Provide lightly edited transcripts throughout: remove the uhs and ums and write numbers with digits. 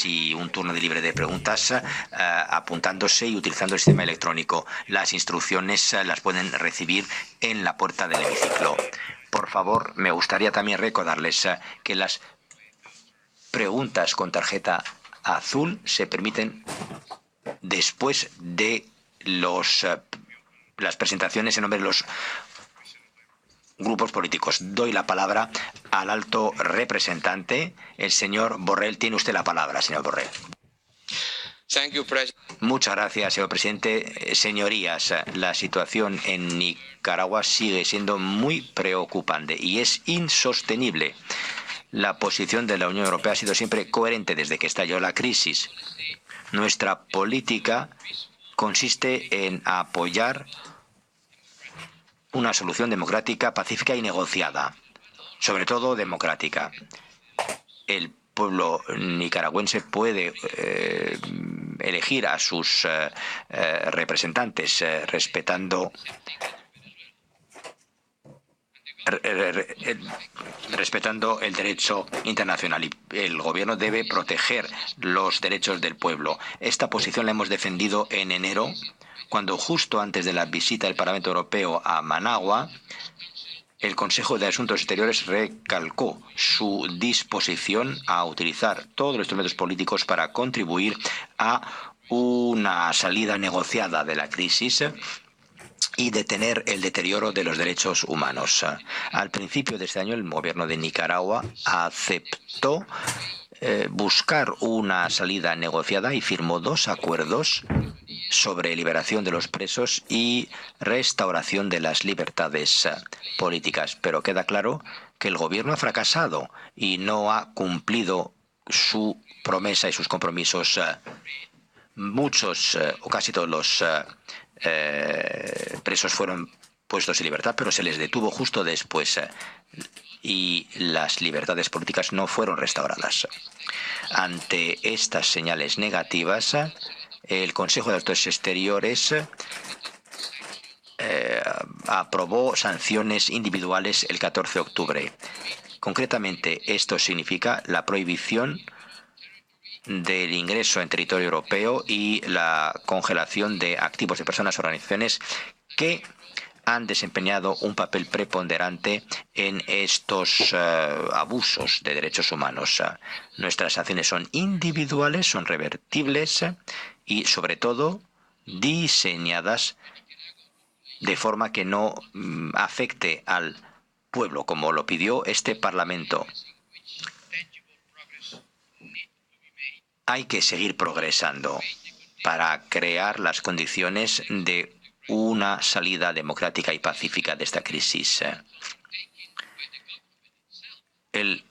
y un turno de libre de preguntas apuntándose y utilizando el sistema electrónico. Las instrucciones las pueden recibir en la puerta del hemiciclo. Por favor, me gustaría también recordarles que las preguntas con tarjeta azul se permiten después de las presentaciones en nombre de los grupos políticos. Doy la palabra al alto representante, el señor Borrell. Tiene usted la palabra, señor Borrell. Muchas gracias, señor presidente. Señorías, la situación en Nicaragua sigue siendo muy preocupante y es insostenible. La posición de la Unión Europea ha sido siempre coherente desde que estalló la crisis. Nuestra política consiste en apoyar una solución democrática, pacífica y negociada, sobre todo democrática. El pueblo nicaragüense puede elegir a sus representantes respetando el derecho internacional, y el gobierno debe proteger los derechos del pueblo. Esta posición la hemos defendido en enero, cuando justo antes de la visita del Parlamento Europeo a Managua, el Consejo de Asuntos Exteriores recalcó su disposición a utilizar todos los instrumentos políticos para contribuir a una salida negociada de la crisis y detener el deterioro de los derechos humanos. Al principio de este año, el gobierno de Nicaragua aceptó buscar una salida negociada y firmó 2 acuerdos sobre liberación de los presos y restauración de las libertades políticas. Pero queda claro que el gobierno ha fracasado y no ha cumplido su promesa y sus compromisos. Muchos o casi todos los presos fueron puestos en libertad, pero se les detuvo justo después y las libertades políticas no fueron restauradas. Ante estas señales negativas, el Consejo de Asuntos Exteriores aprobó sanciones individuales el 14 de octubre. Concretamente, esto significa la prohibición del ingreso en territorio europeo y la congelación de activos de personas o organizaciones que han desempeñado un papel preponderante en estos abusos de derechos humanos. Nuestras acciones son individuales, son revertibles y, sobre todo, diseñadas de forma que no afecte al pueblo, como lo pidió este Parlamento. Hay que seguir progresando para crear las condiciones de una salida democrática y pacífica de esta crisis. El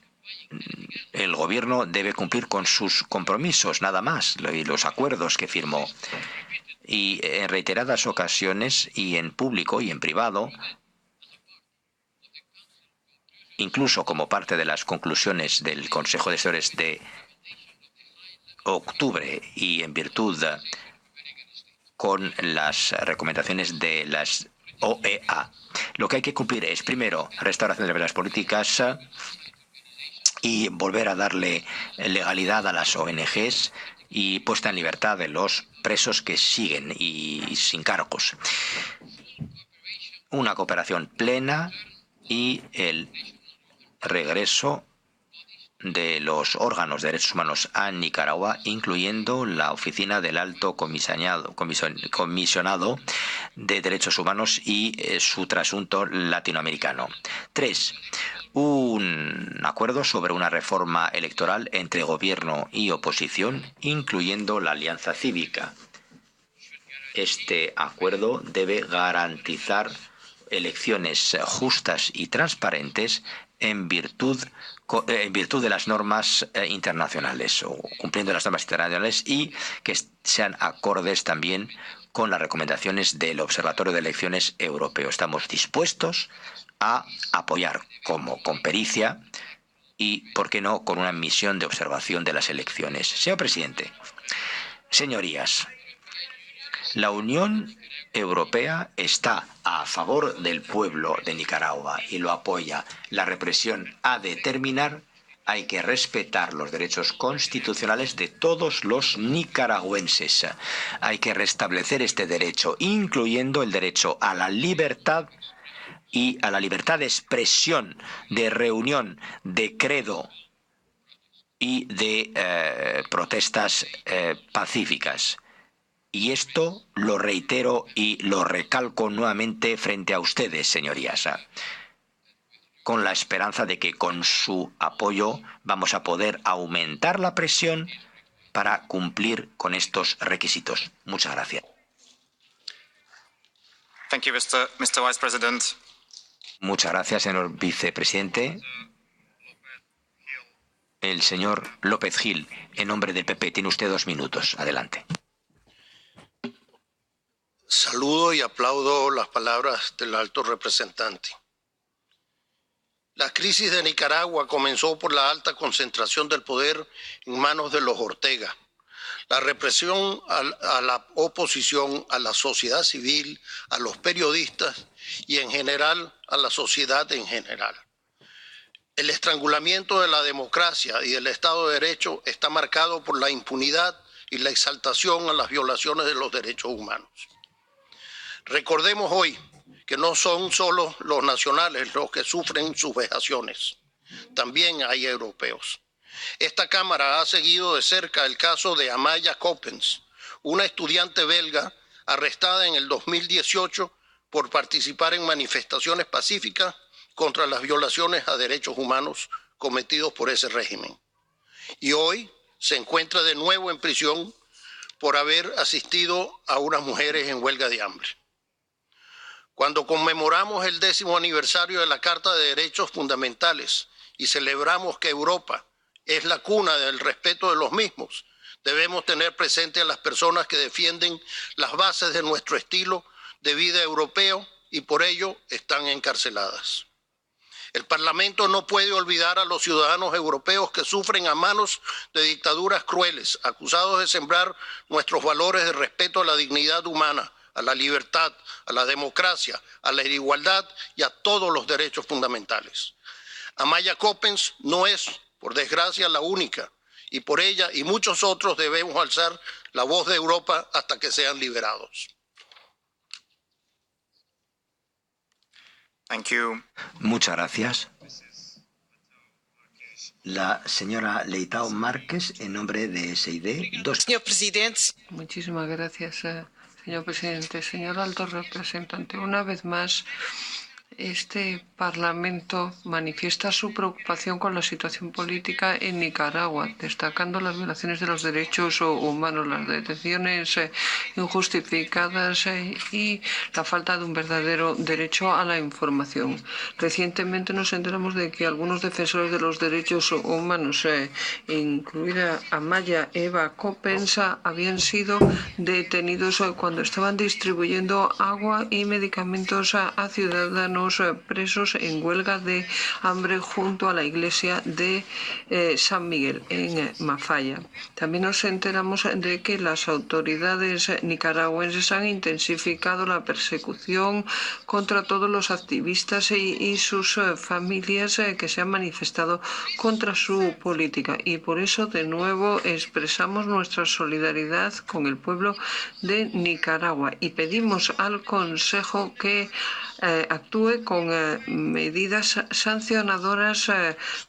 gobierno debe cumplir con sus compromisos, nada más, y los acuerdos que firmó. Y en reiteradas ocasiones, y en público y en privado, incluso como parte de las conclusiones del Consejo de Asesores de octubre y en virtud con las recomendaciones de las OEA. Lo que hay que cumplir es, primero, restauración de las políticas y volver a darle legalidad a las ONGs y puesta en libertad de los presos que siguen y sin cargos. Una cooperación plena y el regreso de los órganos de derechos humanos a Nicaragua, incluyendo la oficina del Alto Comisionado de Derechos Humanos y su trasunto latinoamericano. 3. Un acuerdo sobre una reforma electoral entre gobierno y oposición, incluyendo la Alianza Cívica. Este acuerdo debe garantizar elecciones justas y transparentes en virtud de las normas internacionales o cumpliendo las normas internacionales y que sean acordes también con las recomendaciones del Observatorio de Elecciones Europeo. Estamos dispuestos a apoyar con pericia y, ¿por qué no?, con una misión de observación de las elecciones. Señor presidente, señorías, la Unión Europea está a favor del pueblo de Nicaragua y lo apoya. La represión ha de terminar Hay que respetar los derechos constitucionales de todos los nicaragüenses. Hay que restablecer este derecho, incluyendo el derecho a la libertad y a la libertad de expresión, de reunión, de credo y de protestas pacíficas. Y esto lo reitero y lo recalco nuevamente frente a ustedes, señorías, con la esperanza de que con su apoyo vamos a poder aumentar la presión para cumplir con estos requisitos. Muchas gracias. Thank you, Mr. Vice President. Muchas gracias, señor vicepresidente. El señor López Gil, en nombre del PP, tiene usted 2 minutos. Adelante. Saludo y aplaudo las palabras del alto representante. La crisis de Nicaragua comenzó por la alta concentración del poder en manos de los Ortega, la represión a la oposición, a la sociedad civil, a los periodistas y en general a la sociedad en general. El estrangulamiento de la democracia y del Estado de Derecho está marcado por la impunidad y la exaltación a las violaciones de los derechos humanos. Recordemos hoy que no son solo los nacionales los que sufren sus vejaciones, también hay europeos. Esta Cámara ha seguido de cerca el caso de Amaya Coppens, una estudiante belga arrestada en el 2018 por participar en manifestaciones pacíficas contra las violaciones a derechos humanos cometidos por ese régimen. Y hoy se encuentra de nuevo en prisión por haber asistido a unas mujeres en huelga de hambre. Cuando conmemoramos el 10º aniversario de la Carta de Derechos Fundamentales y celebramos que Europa es la cuna del respeto de los mismos, debemos tener presente a las personas que defienden las bases de nuestro estilo de vida europeo y por ello están encarceladas. El Parlamento no puede olvidar a los ciudadanos europeos que sufren a manos de dictaduras crueles, acusados de sembrar nuestros valores de respeto a la dignidad humana, a la libertad, a la democracia, a la igualdad y a todos los derechos fundamentales. Amaya Coppens no es, por desgracia, la única, y por ella y muchos otros debemos alzar la voz de Europa hasta que sean liberados. Thank you. Muchas gracias. La señora Leitao Márquez, en nombre de SID. Señor presidente. Muchísimas gracias, señor presidente. Señor alto representante, una vez más, este Parlamento manifiesta su preocupación con la situación política en Nicaragua, destacando las violaciones de los derechos humanos, las detenciones injustificadas y la falta de un verdadero derecho a la información. Recientemente nos enteramos de que algunos defensores de los derechos humanos, incluida Amaya Eva Coppens, habían sido detenidos cuando estaban distribuyendo agua y medicamentos a ciudadanos presos en huelga de hambre junto a la iglesia de San Miguel en Mafaya. También nos enteramos de que las autoridades nicaragüenses han intensificado la persecución contra todos los activistas y sus familias que se han manifestado contra su política. Y por eso de nuevo expresamos nuestra solidaridad con el pueblo de Nicaragua y pedimos al Consejo que actúe con medidas sancionadoras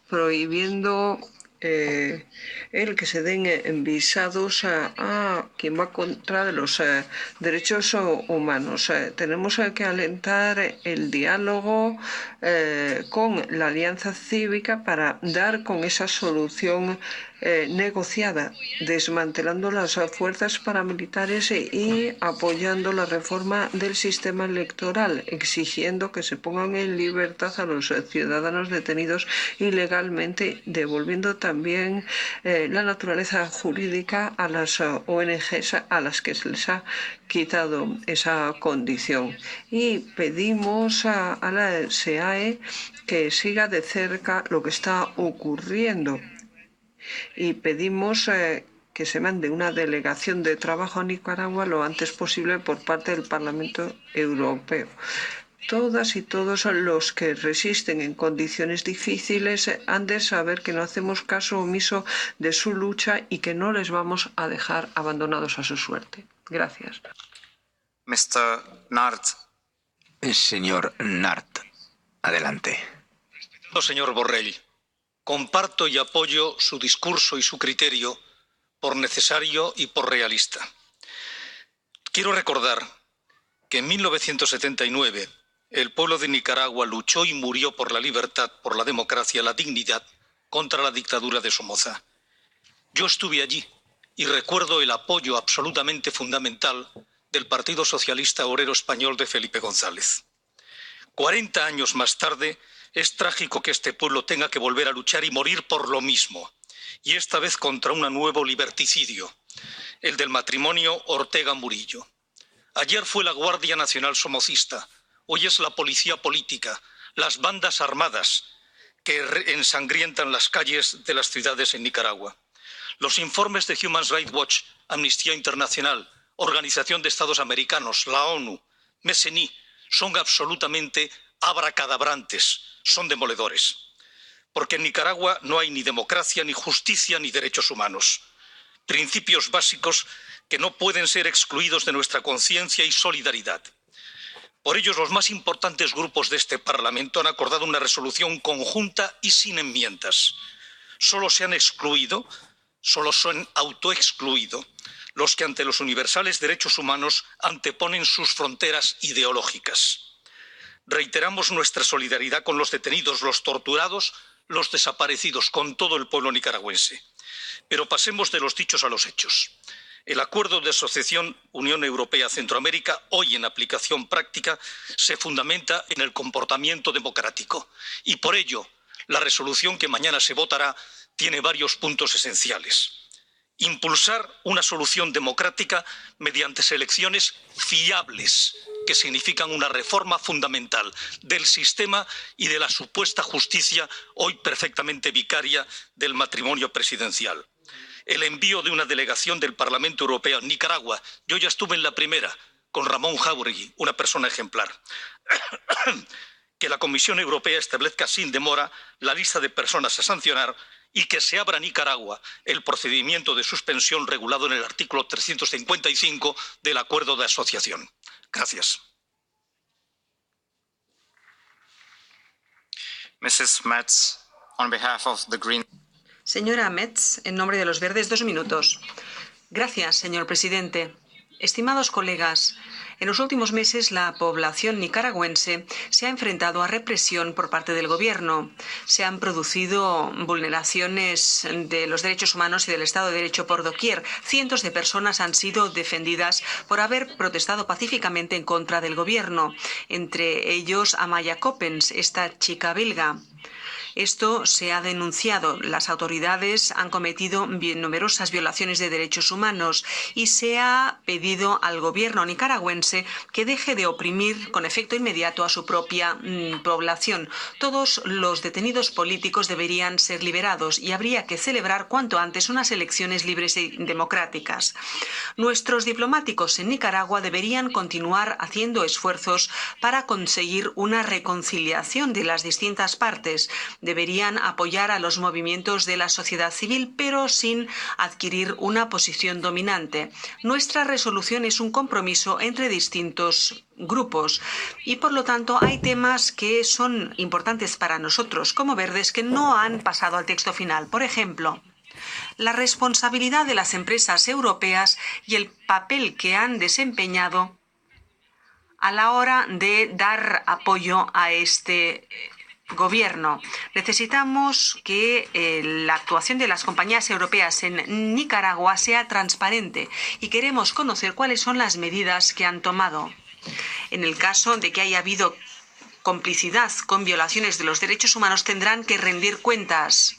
prohibiendo el que se den visados a quien va contra de los derechos humanos. Tenemos que alentar el diálogo con la Alianza Cívica para dar con esa solución negociada, desmantelando las fuerzas paramilitares y apoyando la reforma del sistema electoral, exigiendo que se pongan en libertad a los ciudadanos detenidos ilegalmente, devolviendo también la naturaleza jurídica a las ONGs a las que se les ha quitado esa condición. Y pedimos a la SEAE que siga de cerca lo que está ocurriendo. Y pedimos que se mande una delegación de trabajo a Nicaragua lo antes posible por parte del Parlamento Europeo. Todas y todos los que resisten en condiciones difíciles han de saber que no hacemos caso omiso de su lucha y que no les vamos a dejar abandonados a su suerte. Gracias. Mr. Nart. Señor Nart, adelante. Señor Borrell, comparto y apoyo su discurso y su criterio por necesario y por realista. Quiero recordar que en 1979 el pueblo de Nicaragua luchó y murió por la libertad, por la democracia, la dignidad contra la dictadura de Somoza. Yo estuve allí y recuerdo el apoyo absolutamente fundamental del Partido Socialista Obrero Español de Felipe González. 40 años más tarde, es trágico que este pueblo tenga que volver a luchar y morir por lo mismo, y esta vez contra un nuevo liberticidio, el del matrimonio Ortega-Murillo. Ayer fue la Guardia Nacional somocista, hoy es la policía política, las bandas armadas que ensangrientan las calles de las ciudades en Nicaragua. Los informes de Human Rights Watch, Amnistía Internacional, Organización de Estados Americanos, la ONU, MESENI, son absolutamente abracadabrantes, son demoledores. Porque en Nicaragua no hay ni democracia, ni justicia, ni derechos humanos. Principios básicos que no pueden ser excluidos de nuestra conciencia y solidaridad. Por ello, los más importantes grupos de este Parlamento han acordado una resolución conjunta y sin enmiendas. Solo se han excluido, solo se han autoexcluido los que ante los universales derechos humanos anteponen sus fronteras ideológicas. Reiteramos nuestra solidaridad con los detenidos, los torturados, los desaparecidos, con todo el pueblo nicaragüense. Pero pasemos de los dichos a los hechos. El Acuerdo de Asociación Unión Europea-Centroamérica, hoy en aplicación práctica, se fundamenta en el comportamiento democrático. Y por ello, la resolución que mañana se votará tiene varios puntos esenciales. Impulsar una solución democrática mediante elecciones fiables, que significan una reforma fundamental del sistema y de la supuesta justicia, hoy perfectamente vicaria, del matrimonio presidencial. El envío de una delegación del Parlamento Europeo en Nicaragua. Yo ya estuve en la primera, con Ramón Jáuregui, una persona ejemplar. Que la Comisión Europea establezca sin demora la lista de personas a sancionar y que se abra a Nicaragua el procedimiento de suspensión regulado en el artículo 355 del Acuerdo de Asociación. Gracias. Mrs. Metz, on behalf of the Green. Señora Metz, en nombre de los Verdes, 2 minutos. Gracias, señor presidente. Estimados colegas, en los últimos meses la población nicaragüense se ha enfrentado a represión por parte del gobierno. Se han producido vulneraciones de los derechos humanos y del Estado de Derecho por doquier. Cientos de personas han sido defendidas por haber protestado pacíficamente en contra del gobierno. Entre ellos, Amaya Coppens, esta chica belga. Esto se ha denunciado. Las autoridades han cometido numerosas violaciones de derechos humanos y se ha pedido al gobierno nicaragüense que deje de oprimir con efecto inmediato a su propia población. Todos los detenidos políticos deberían ser liberados y habría que celebrar cuanto antes unas elecciones libres y democráticas. Nuestros diplomáticos en Nicaragua deberían continuar haciendo esfuerzos para conseguir una reconciliación de las distintas partes. Deberían apoyar a los movimientos de la sociedad civil, pero sin adquirir una posición dominante. Nuestra resolución es un compromiso entre distintos grupos y, por lo tanto, hay temas que son importantes para nosotros como Verdes que no han pasado al texto final. Por ejemplo, la responsabilidad de las empresas europeas y el papel que han desempeñado a la hora de dar apoyo a este gobierno. Necesitamos que la actuación de las compañías europeas en Nicaragua sea transparente y queremos conocer cuáles son las medidas que han tomado. En el caso de que haya habido complicidad con violaciones de los derechos humanos, tendrán que rendir cuentas.